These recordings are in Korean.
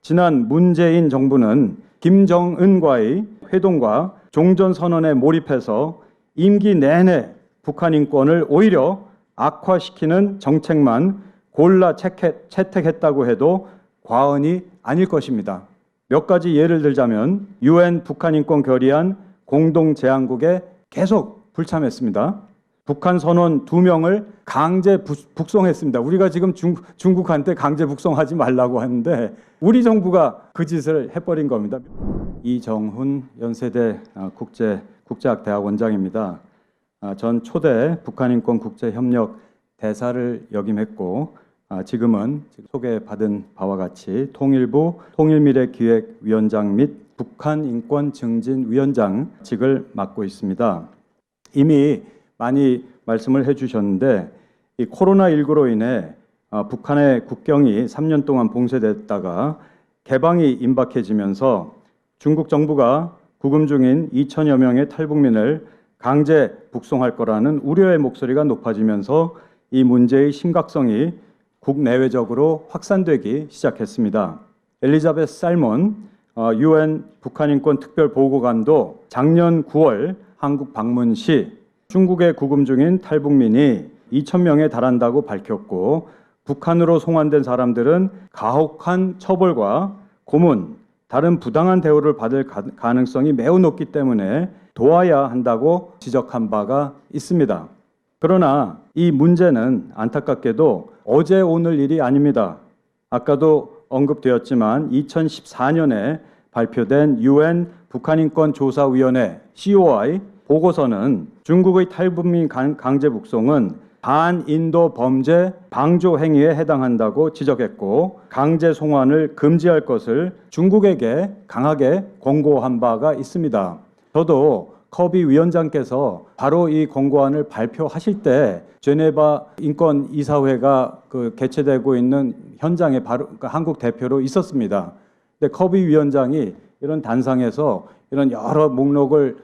지난 문재인 정부는 김정은과의 회동과 종전선언에 몰입해서 임기 내내 북한 인권을 오히려 악화시키는 정책만 골라 채택했다고 해도 과언이 아닐 것입니다. 몇 가지 예를 들자면 UN 북한 인권 결의안 공동 제안국에 계속 불참했습니다. 북한 선원 2명을 강제 북송했습니다. 우리가 지금 중국한테 강제 북송하지 말라고 하는데 우리 정부가 그 짓을 해버린 겁니다. 이정훈 연세대 국제학대학 원장입니다. 전 초대 북한인권 국제협력 대사를 역임했고 지금은 소개받은 바와 같이 통일부 통일미래기획위원장 및 북한인권증진위원장직을 맡고 있습니다. 이미 많이 말씀을 해주셨는데 이 코로나19로 인해 북한의 국경이 3년 동안 봉쇄됐다가 개방이 임박해지면서 중국 정부가 구금 중인 2천여 명의 탈북민을 강제 북송할 거라는 우려의 목소리가 높아지면서 이 문제의 심각성이 국내외적으로 확산되기 시작했습니다. 엘리자베스 살몬 UN 북한인권 특별보고관도 작년 9월 한국 방문 시 중국에 구금 중인 탈북민이 2,000명에 달한다고 밝혔고 북한으로 송환된 사람들은 가혹한 처벌과 고문, 다른 부당한 대우를 받을 가능성이 매우 높기 때문에 도와야 한다고 지적한 바가 있습니다. 그러나 이 문제는 안타깝게도 어제 오늘 일이 아닙니다. 아까도 언급되었지만 2014년에 발표된 UN 북한인권조사위원회 COI 보고서는 중국의 탈북민 강제 북송은 반인도 범죄 방조 행위에 해당한다고 지적했고 강제 송환을 금지할 것을 중국에게 강하게 권고한 바가 있습니다. 저도 커비 위원장께서 바로 이 권고안을 발표하실 때 제네바 인권이사회가 개최되고 있는 현장에 바로 한국 대표로 있었습니다. 근데 커비 위원장이 이런 단상에서 이런 여러 목록을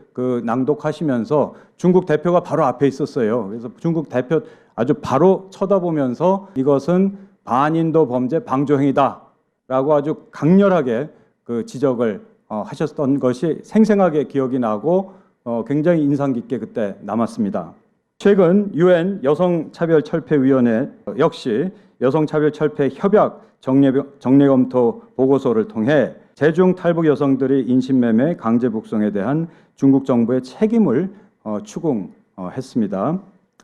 낭독하시면서 중국 대표가 바로 앞에 있었어요. 그래서 중국 대표 아주 바로 쳐다보면서 이것은 반인도 범죄 방조행위다라고 아주 강렬하게 지적을 하셨던 것이 생생하게 기억이 나고 굉장히 인상 깊게 그때 남았습니다. 최근 UN 여성차별철폐위원회 역시 여성차별철폐 협약 정례검토 보고서를 통해 재중 탈북 여성들의 인신매매 강제 북송에 대한 중국 정부의 책임을 추궁했습니다.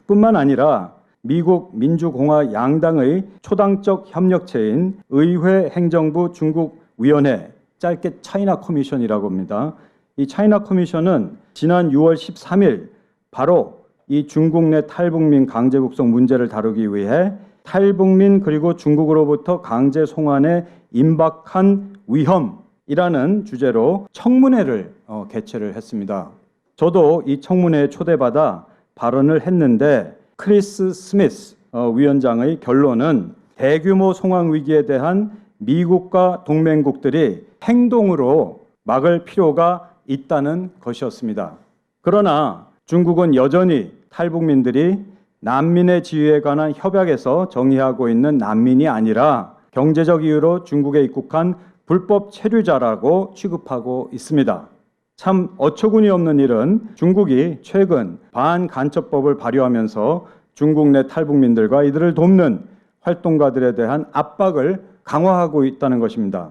뿐만 아니라 미국 민주공화 양당의 초당적 협력체인 의회 행정부 중국위원회, 짧게 차이나 커미션이라고 합니다. 이 차이나 커미션은 지난 6월 13일 바로 이 중국 내 탈북민 강제 북송 문제를 다루기 위해 탈북민 그리고 중국으로부터 강제 송환에 임박한 위험이라는 주제로 청문회를 개최를 했습니다. 저도 이 청문회에 초대받아 발언을 했는데 크리스 스미스 위원장의 결론은 대규모 송환 위기에 대한 미국과 동맹국들이 행동으로 막을 필요가 있다는 것이었습니다. 그러나 중국은 여전히 탈북민들이 난민의 지위에 관한 협약에서 정의하고 있는 난민이 아니라 경제적 이유로 중국에 입국한 불법 체류자라고 취급하고 있습니다. 참 어처구니 없는 일은 중국이 최근 반간첩법을 발효하면서 중국 내 탈북민들과 이들을 돕는 활동가들에 대한 압박을 강화하고 있다는 것입니다.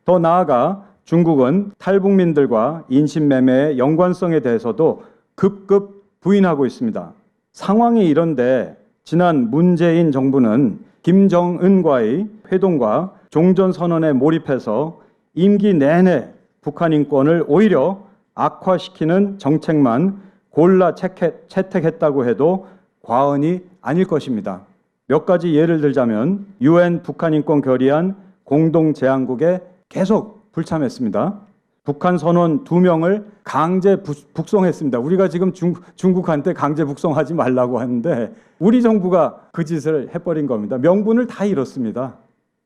더 나아가 중국은 탈북민들과 인신매매의 연관성에 대해서도 급급 부인하고 있습니다. 상황이 이런데 지난 문재인 정부는 김정은과의 회동과 종전선언에 몰입해서 임기 내내 북한 인권을 오히려 악화시키는 정책만 골라 채택했다고 해도 과언이 아닐 것입니다. 몇 가지 예를 들자면 UN 북한인권 결의안 공동 제안국에 계속 불참했습니다. 북한 선원 2명을 강제 북송했습니다. 우리가 지금 중국한테 강제 북송하지 말라고 하는데 우리 정부가 그 짓을 해버린 겁니다. 명분을 다 잃었습니다.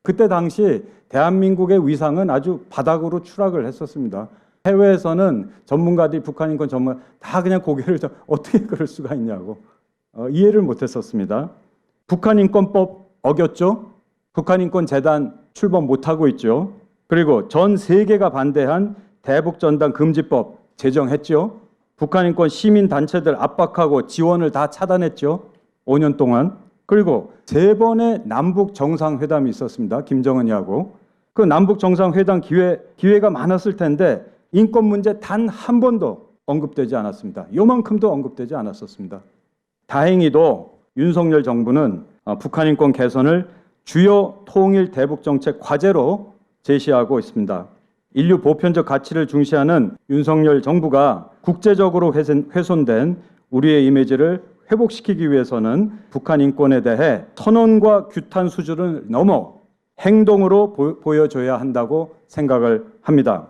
그때 당시 대한민국의 위상은 아주 바닥으로 추락을 했었습니다. 해외에서는 전문가들이 북한인권 전문 다 그냥 고개를 어떻게 그럴 수가 있냐고 이해를 못했었습니다. 북한인권법 어겼죠? 북한인권재단 출범 못하고 있죠? 그리고 전 세계가 반대한 대북전단 금지법 제정했죠. 북한 인권 시민단체들 압박하고 지원을 다 차단했죠. 5년 동안. 그리고 3번의 남북 정상회담이 있었습니다. 김정은이하고. 그 남북 정상회담 기회가 많았을 텐데 인권 문제 단 한 번도 언급되지 않았습니다. 요만큼도 언급되지 않았었습니다. 다행히도 윤석열 정부는 북한 인권 개선을 주요 통일 대북 정책 과제로 제시하고 있습니다. 인류 보편적 가치를 중시하는 윤석열 정부가 국제적으로 훼손된 우리의 이미지를 회복시키기 위해서는 북한 인권에 대해 선언과 규탄 수준을 넘어 행동으로 보여줘야 한다고 생각을 합니다.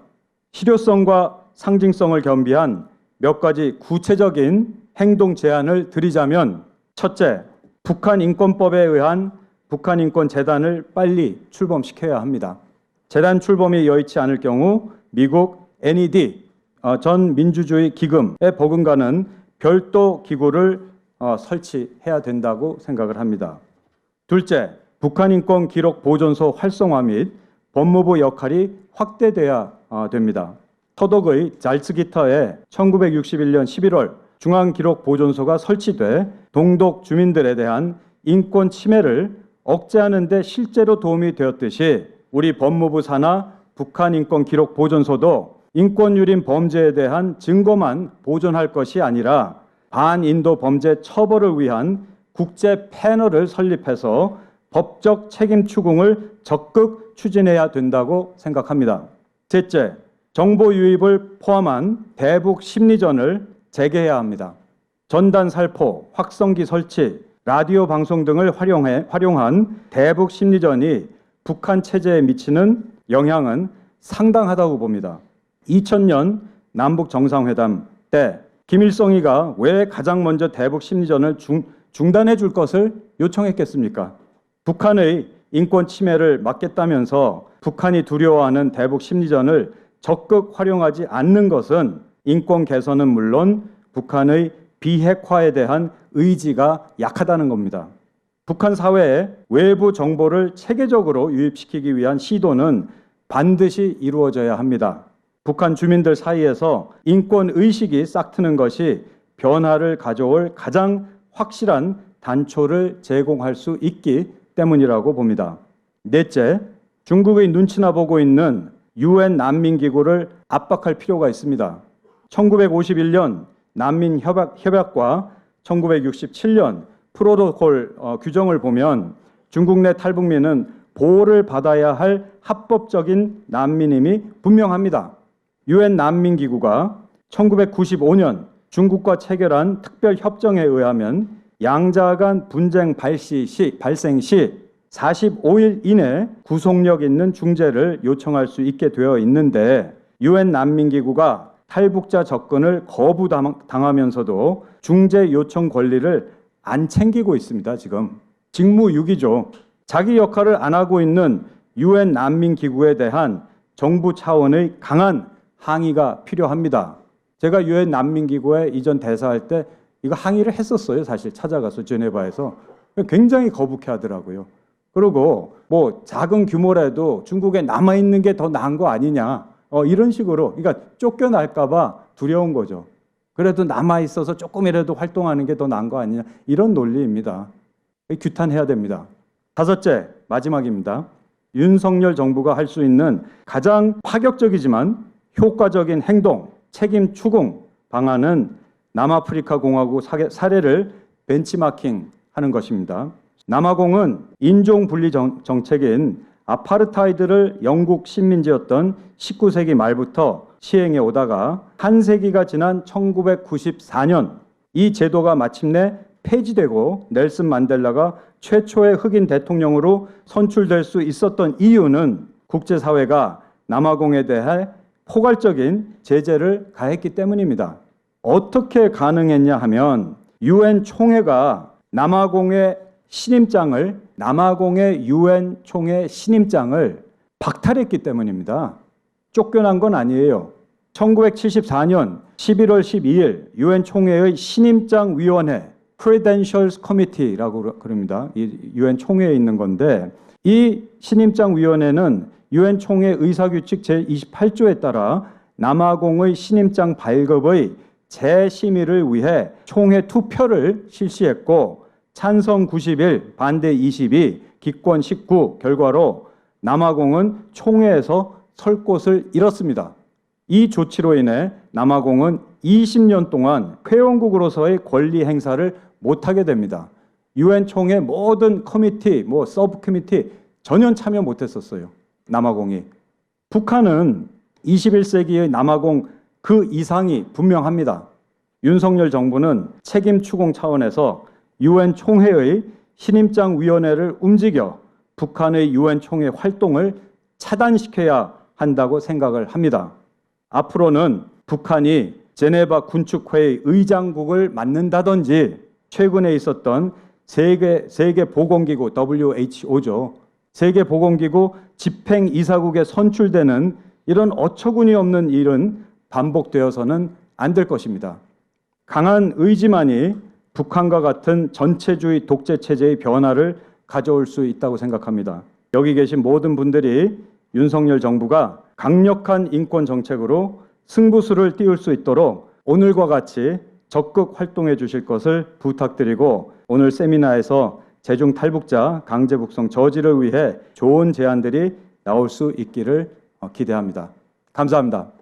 실효성과 상징성을 겸비한 몇 가지 구체적인 행동 제안을 드리자면, 첫째, 북한 인권법에 의한 북한 인권 재단을 빨리 출범시켜야 합니다. 재단 출범이 여의치 않을 경우 미국 NED 전 민주주의 기금에 버금가는 별도 기구를 설치해야 된다고 생각을 합니다. 둘째, 북한 인권 기록 보존소 활성화 및 법무부 역할이 확대돼야 됩니다. 서독의 잘츠기터에 1961년 11월 중앙기록보존소가 설치돼 동독 주민들에 대한 인권 침해를 억제하는 데 실제로 도움이 되었듯이 우리 법무부 산하 북한인권기록보존소도 인권유린 범죄에 대한 증거만 보존할 것이 아니라 반인도 범죄 처벌을 위한 국제 패널을 설립해서 법적 책임 추궁을 적극 추진해야 된다고 생각합니다. 셋째, 정보 유입을 포함한 대북 심리전을 재개해야 합니다. 전단 살포, 확성기 설치, 라디오 방송 등을 활용한 대북 심리전이 북한 체제에 미치는 영향은 상당하다고 봅니다. 2000년 남북 정상회담 때 김일성이가 왜 가장 먼저 대북 심리전을 중단해 줄 것을 요청했겠습니까? 북한의 인권 침해를 막겠다면서 북한이 두려워하는 대북 심리전을 적극 활용하지 않는 것은 인권 개선은 물론 북한의 비핵화에 대한 의지가 약하다는 겁니다. 북한 사회에 외부 정보를 체계적으로 유입시키기 위한 시도는 반드시 이루어져야 합니다. 북한 주민들 사이에서 인권 의식이 싹트는 것이 변화를 가져올 가장 확실한 단초를 제공할 수 있기 때문이라고 봅니다. 넷째, 중국의 눈치나 보고 있는 UN 난민기구를 압박할 필요가 있습니다. 1951년 난민협약과 1967년 프로토콜 규정을 보면 중국 내 탈북민은 보호를 받아야 할 합법적인 난민임이 분명합니다. UN 난민기구가 1995년 중국과 체결한 특별협정에 의하면 양자 간 분쟁 발생 시 45일 이내 구속력 있는 중재를 요청할 수 있게 되어 있는데 UN 난민기구가 탈북자 접근을 거부당하면서도 중재 요청 권리를 안 챙기고 있습니다. 지금 직무유기죠. 자기 역할을 안 하고 있는 UN 난민기구에 대한 정부 차원의 강한 항의가 필요합니다. 제가 UN 난민기구에 이전 대사할 때 이거 항의를 했었어요. 사실 찾아가서 제네바에서 굉장히 거북해 하더라고요. 그리고 뭐 작은 규모라도 중국에 남아있는 게 더 나은 거 아니냐 이런 식으로, 그러니까 쫓겨날까 봐 두려운 거죠. 그래도 남아있어서 조금이라도 활동하는 게 더 나은 거 아니냐 이런 논리입니다. 규탄해야 됩니다. 다섯째, 마지막입니다. 윤석열 정부가 할 수 있는 가장 파격적이지만 효과적인 행동, 책임 추궁 방안은 남아프리카 공화국 사례를 벤치마킹하는 것입니다. 남아공은 인종 분리 정책인 아파르타이드를 영국 식민지였던 19세기 말부터 시행해 오다가 한 세기가 지난 1994년 이 제도가 마침내 폐지되고 넬슨 만델라가 최초의 흑인 대통령으로 선출될 수 있었던 이유는 국제사회가 남아공에 대해 포괄적인 제재를 가했기 때문입니다. 어떻게 가능했냐 하면 UN 총회가 남아공의 UN 총회 신임장을 박탈했기 때문입니다. 쫓겨난 건 아니에요. 1974년 11월 12일 UN 총회의 신임장 위원회 Credentials Committee라고 그럽니다. 이 UN 총회에 있는 건데 이 신임장 위원회는 유엔 총회 의사규칙 제28조에 따라 남아공의 신임장 발급의 재심의를 위해 총회 투표를 실시했고 찬성 91, 반대 22, 기권 19 결과로 남아공은 총회에서 설 곳을 잃었습니다. 이 조치로 인해 남아공은 20년 동안 회원국으로서의 권리 행사를 못하게 됩니다. 유엔 총회 모든 커미티, 서브 커미티 전혀 참여 못했었어요. 남아공이. 북한은 21세기의 남아공 그 이상이 분명합니다. 윤석열 정부는 책임 추궁 차원에서 유엔 총회의 신임장 위원회를 움직여 북한의 유엔 총회 활동을 차단시켜야 한다고 생각을 합니다. 앞으로는 북한이 제네바 군축회의 의장국을 맡는다든지 최근에 있었던 세계보건기구 WHO죠. 세계보건기구 집행이사국에 선출되는 이런 어처구니 없는 일은 반복되어서는 안 될 것입니다. 강한 의지만이 북한과 같은 전체주의 독재체제의 변화를 가져올 수 있다고 생각합니다. 여기 계신 모든 분들이 윤석열 정부가 강력한 인권 정책으로 승부수를 띄울 수 있도록 오늘과 같이 적극 활동해 주실 것을 부탁드리고 오늘 세미나에서 재중 탈북자 강제 북송 저지를 위해 좋은 제안들이 나올 수 있기를 기대합니다. 감사합니다.